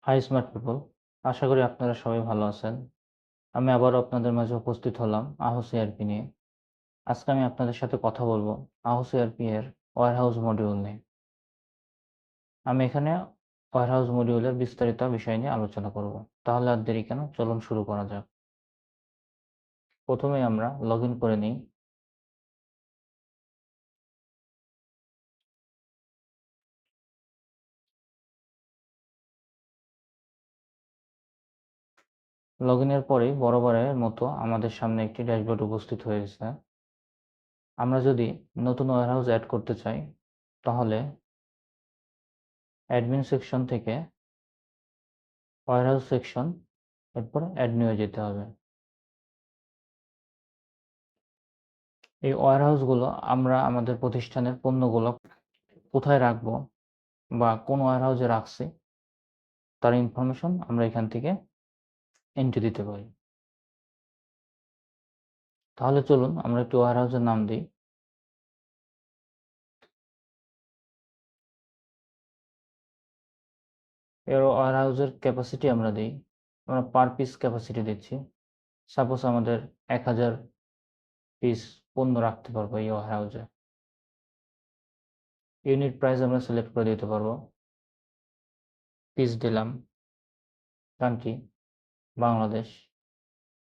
High smart people, আশা করি আপনারা সবাই ভালো আছেন। আমি আবারও আপনাদের মাঝে উপস্থিত হলাম আহোস এআরপি নিয়ে। আজকে আমি আপনাদের সাথে কথা বলবো আহোস এআরপি এর ওয়্যারহাউস মডিউল নিয়ে। আমি এখানে ওয়্যারহাউস মডিউলের বিস্তারিত বিষয় নিয়ে আলোচনা করব। তাহলে আর দেরি কেন, চলুন শুরু করা যাক। প্রথমেই আমরা লগ ইন করে নিই। লগ ইনের পরেই বরাবরের মতো আমাদের সামনে একটি ড্যাশবোর্ড উপস্থিত হয়েছে। আমরা যদি নতুন ওয়্যারহাউস অ্যাড করতে চাই তাহলে অ্যাডমিন সেকশন থেকে ওয়্যারহাউস সেকশন, এরপর অ্যাড নিয়ে যেতে হবে। এই ওয়্যারহাউসগুলো আমরা আমাদের প্রতিষ্ঠানের পণ্যগুলো কোথায় রাখবো বা কোন ওয়্যারহাউসে রাখছি তার ইনফরমেশন আমরা এখান থেকে এন্ট্রি দিতে পারি। তাহলে চলুন আমরা একটি ওয়্যারহাউসের নাম দিই। এর ওয়্যারহাউসের ক্যাপাসিটি আমরা দিই, আমরা পার পিস ক্যাপাসিটি দিচ্ছি। সাপোজ আমাদের 1000 পিস পণ্য রাখতে পারবো এই ওয়্যারহাউসে। ইউনিট প্রাইস আমরা সিলেক্ট করে দিতে পারবো। পিস দিলাম, country Bangladesh,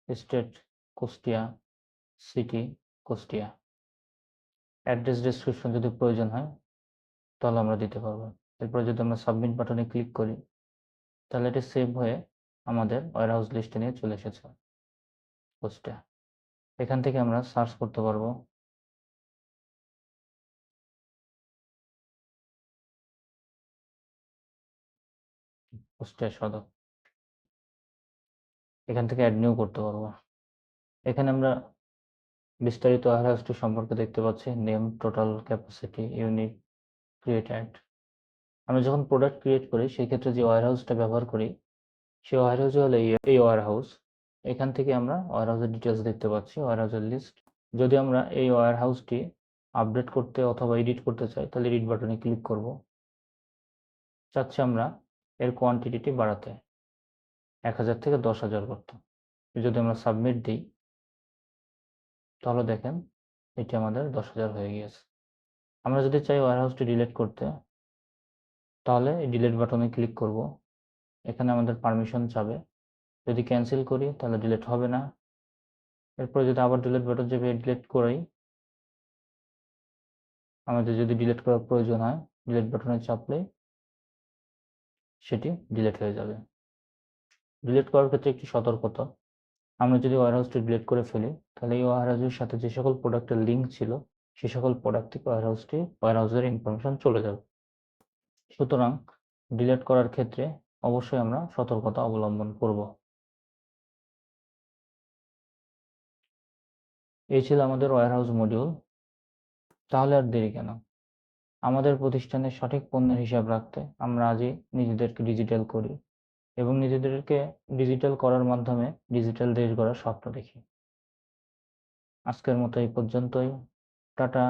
state Kushtia, city Kushtia. Address description যদি প্রয়োজন হয় তাহলে আমরা দিতে পারবো। এরপর যদি আমরা সাবমিট বাটনে ক্লিক করি তাহলে এটি সেভ হয়ে আমাদের ওয়্যারহাউস লিস্টে নিয়ে চলে এসেছে পোস্টে। এখান থেকে আমরা সার্চ করতে পারবো পোস্টের সদর। এখান থেকে অ্যাড নিউ করতে পারবো। এখানে আমরা বিস্তারিত ওয়্যারহাউসটি সম্পর্কে দেখতে পাচ্ছি, name, total capacity, unit, create add. আমরা যখন প্রোডাক্ট ক্রিয়েট করি সেই ক্ষেত্রে যে ওয়্যারহাউসটা ব্যবহার করি সেই ওয়্যারহাউসই হলো এই ওয়্যারহাউস। এখান থেকে আমরা ওয়্যারহাউসের ডিটেলস দেখতে পাচ্ছি, ওয়্যারহাউসের লিস্ট। যদি আমরা এই ওয়্যারহাউসটি আপডেট করতে অথবা এডিট করতে চাই তাহলে এডিট বাটনে ক্লিক করব। চাচ্ছি আমরা এর কোয়ান্টিটিটি বাড়াতে, 1000 থেকে 10,000 করতে। যদি আমরা সাবমিট দিই তাহলে দেখেন এটি আমাদের 10,000 হয়ে গিয়েছে। আমরা যদি চাই ওয়্যারহাউসটি ডিলিট করতে তাহলে এই ডিলিট বাটনে ক্লিক করব। এখানে আমাদের পারমিশন চাবে। যদি ক্যান্সেল করি তাহলে ডিলিট হবে না। এরপরে যদি আবার ডিলিট বাটন চেপে ডিলিট করি, আমাদের যদি ডিলিট করার প্রয়োজন হয় ডিলিট বাটনে চাপলে সেটি ডিলিট হয়ে যাবে। ডিলিট করার ক্ষেত্রে একটি সতর্কতা, আমরা যদি ওয়্যারহাউসটি ডিলিট করে ফেলি তাহলে এই ওয়্যারহাউসের সাথে যে সকল প্রোডাক্টের লিঙ্ক ছিল সে সকল প্রোডাক্ট থেকে ওয়্যারহাউসের ইনফরমেশন চলে যাবে। সুতরাং ডিলিট করার ক্ষেত্রে অবশ্যই আমরা সতর্কতা অবলম্বন করব। এই ছিল আমাদের ওয়্যারহাউস মডিউল। তাহলে আর দেরি কেন, আমাদের প্রতিষ্ঠানের সঠিক পণ্যের হিসাব রাখতে আমরা আজই নিজেদেরকে ডিজিটাল করি এবং নিজেদেরকে ডিজিটাল করার মাধ্যমে ডিজিটাল দেশ গড়ার স্বপ্ন দেখি। আজকের মতো এই পর্যন্তই। টাটা।